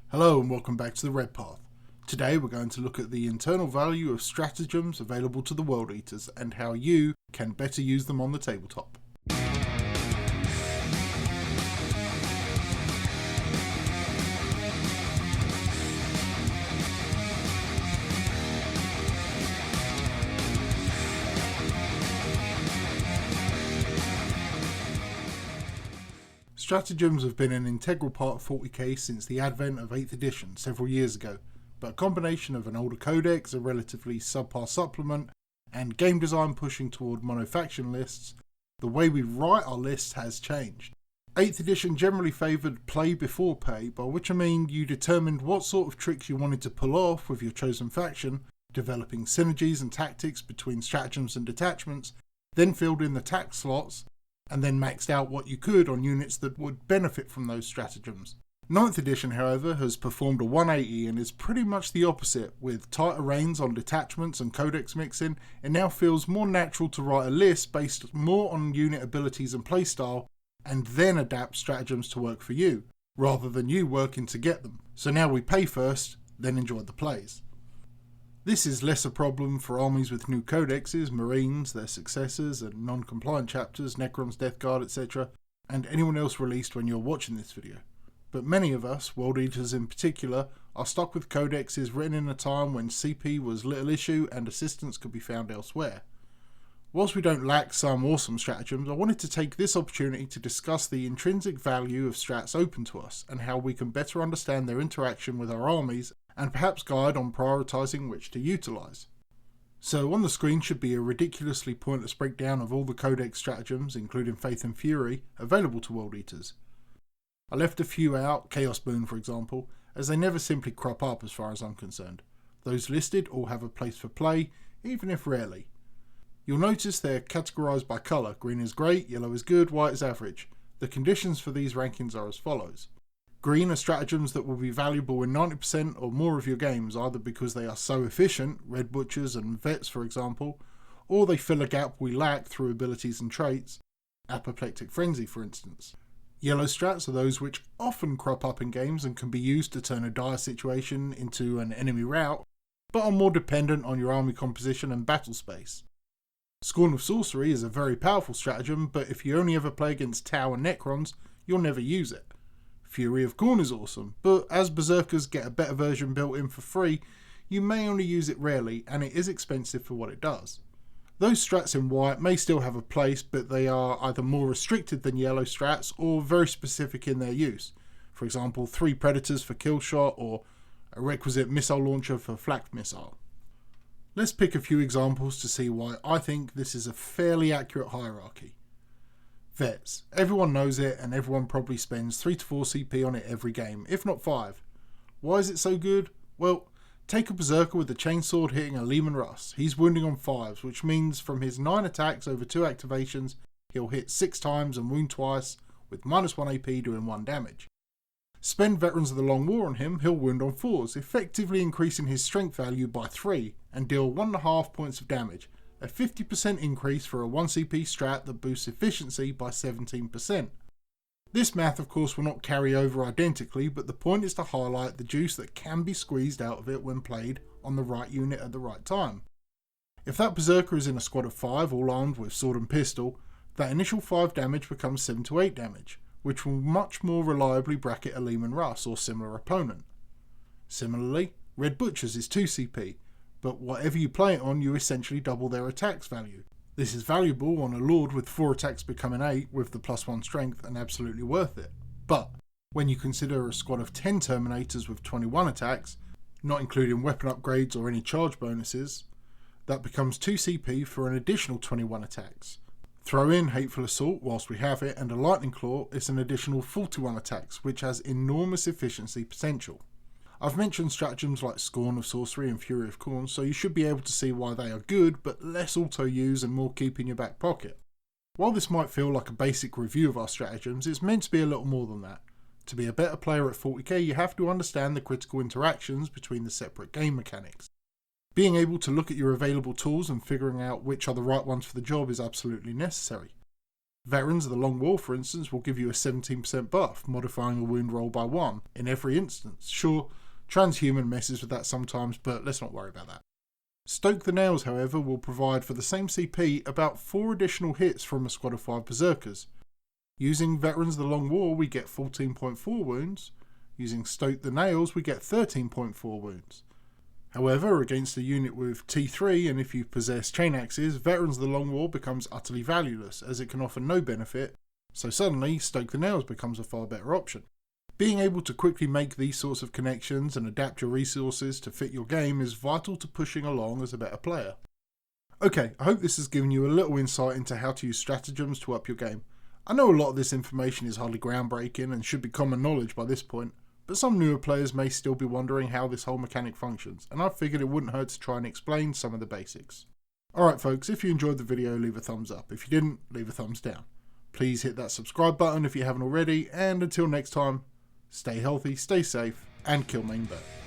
Hello and welcome back to the Red Path. Today we're going to look at the internal value of stratagems available to the World Eaters and how you can better use them on the tabletop. Stratagems have been an integral part of 40k since the advent of 8th edition several years ago, but a combination of an older codex, a relatively subpar supplement, and game design pushing toward monofaction lists, the way we write our lists has changed. 8th edition generally favoured play before pay, by which I mean you determined what sort of tricks you wanted to pull off with your chosen faction, developing synergies and tactics between stratagems and detachments, then filled in the tax slots, and then maxed out what you could on units that would benefit from those stratagems. 9th edition, however, has performed a 180 and is pretty much the opposite. With tighter reins on detachments and codex mixing, it now feels more natural to write a list based more on unit abilities and playstyle, and then adapt stratagems to work for you, rather than you working to get them. So now we pay first, then enjoy the plays. This is less a problem for armies with new codexes, Marines, their successors, and non-compliant chapters, Necrons, Death Guard, etc., and anyone else released when you're watching this video. But many of us, World Eaters in particular, are stuck with codexes written in a time when CP was little issue and assistance could be found elsewhere. Whilst we don't lack some awesome stratagems, I wanted to take this opportunity to discuss the intrinsic value of strats open to us and how we can better understand their interaction with our armies and perhaps guide on prioritising which to utilise. So on the screen should be a ridiculously pointless breakdown of all the codex stratagems, including Faith and Fury, available to World Eaters. I left a few out, Chaos Boon for example, as they never simply crop up as far as I'm concerned. Those listed all have a place for play, even if rarely. You'll notice they're categorised by colour. Green is great, yellow is good, white is average. The conditions for these rankings are as follows. Green are stratagems that will be valuable in 90% or more of your games, either because they are so efficient, Red Butchers and Vets for example, or they fill a gap we lack through abilities and traits, Apoplectic Frenzy for instance. Yellow strats are those which often crop up in games and can be used to turn a dire situation into an enemy rout, but are more dependent on your army composition and battle space. Scorn of Sorcery is a very powerful stratagem, but if you only ever play against Tau and Necrons, you'll never use it. Fury of Khorne is awesome, but as Berserkers get a better version built in for free, you may only use it rarely, and it is expensive for what it does. Those strats in white may still have a place, but they are either more restricted than yellow strats or very specific in their use. For example, 3 Predators for kill shot or a requisite missile launcher for flak missile. Let's pick a few examples to see why I think this is a fairly accurate hierarchy. Vets. Everyone knows it and everyone probably spends 3 to 4 CP on it every game, if not 5. Why is it so good? Well, take a Berserker with a Chainsword hitting a Lehman Russ. He's wounding on 5s, which means from his 9 attacks over 2 activations, he'll hit 6 times and wound twice, with -1 AP doing 1 damage. Spend Veterans of the Long War on him, he'll wound on 4s, effectively increasing his strength value by 3, and deal 1.5 points of damage, a 50% increase for a 1 CP strat that boosts efficiency by 17%. This math of course will not carry over identically, but the point is to highlight the juice that can be squeezed out of it when played on the right unit at the right time. If that Berserker is in a squad of 5 all armed with sword and pistol, that initial 5 damage becomes 7 to 8 damage, which will much more reliably bracket a Lehman Russ or similar opponent. Similarly, Red Butchers is 2 CP, but whatever you play it on, you essentially double their attacks value. This is valuable on a Lord with 4 attacks becoming 8 with the +1 strength and absolutely worth it. But when you consider a squad of 10 Terminators with 21 attacks, not including weapon upgrades or any charge bonuses, that becomes 2 CP for an additional 21 attacks. Throw in Hateful Assault whilst we have it and a Lightning Claw, it's an additional 41 attacks, which has enormous efficiency potential. I've mentioned stratagems like Scorn of Sorcery and Fury of Khorne, so you should be able to see why they are good, but less auto-use and more keep in your back pocket. While this might feel like a basic review of our stratagems, it's meant to be a little more than that. To be a better player at 40k, you have to understand the critical interactions between the separate game mechanics. Being able to look at your available tools and figuring out which are the right ones for the job is absolutely necessary. Veterans of the Long War, for instance, will give you a 17% buff, modifying a wound roll by 1 in every instance. Sure, transhuman messes with that sometimes, but let's not worry about that. Stoke the Nails, however, will provide for the same CP about 4 additional hits from a squad of 5 Berserkers. Using Veterans of the Long War, we get 14.4 wounds. Using Stoke the Nails, we get 13.4 wounds. However, against a unit with T3 and if you possess chain axes, Veterans of the Long War becomes utterly valueless as it can offer no benefit, so suddenly Stoke the Nails becomes a far better option. Being able to quickly make these sorts of connections and adapt your resources to fit your game is vital to pushing along as a better player. Okay, I hope this has given you a little insight into how to use stratagems to up your game. I know a lot of this information is hardly groundbreaking and should be common knowledge by this point, but some newer players may still be wondering how this whole mechanic functions, and I figured it wouldn't hurt to try and explain some of the basics. Alright folks, if you enjoyed the video, leave a thumbs up. If you didn't, leave a thumbs down. Please hit that subscribe button if you haven't already, and until next time, stay healthy, stay safe, and kill main bird.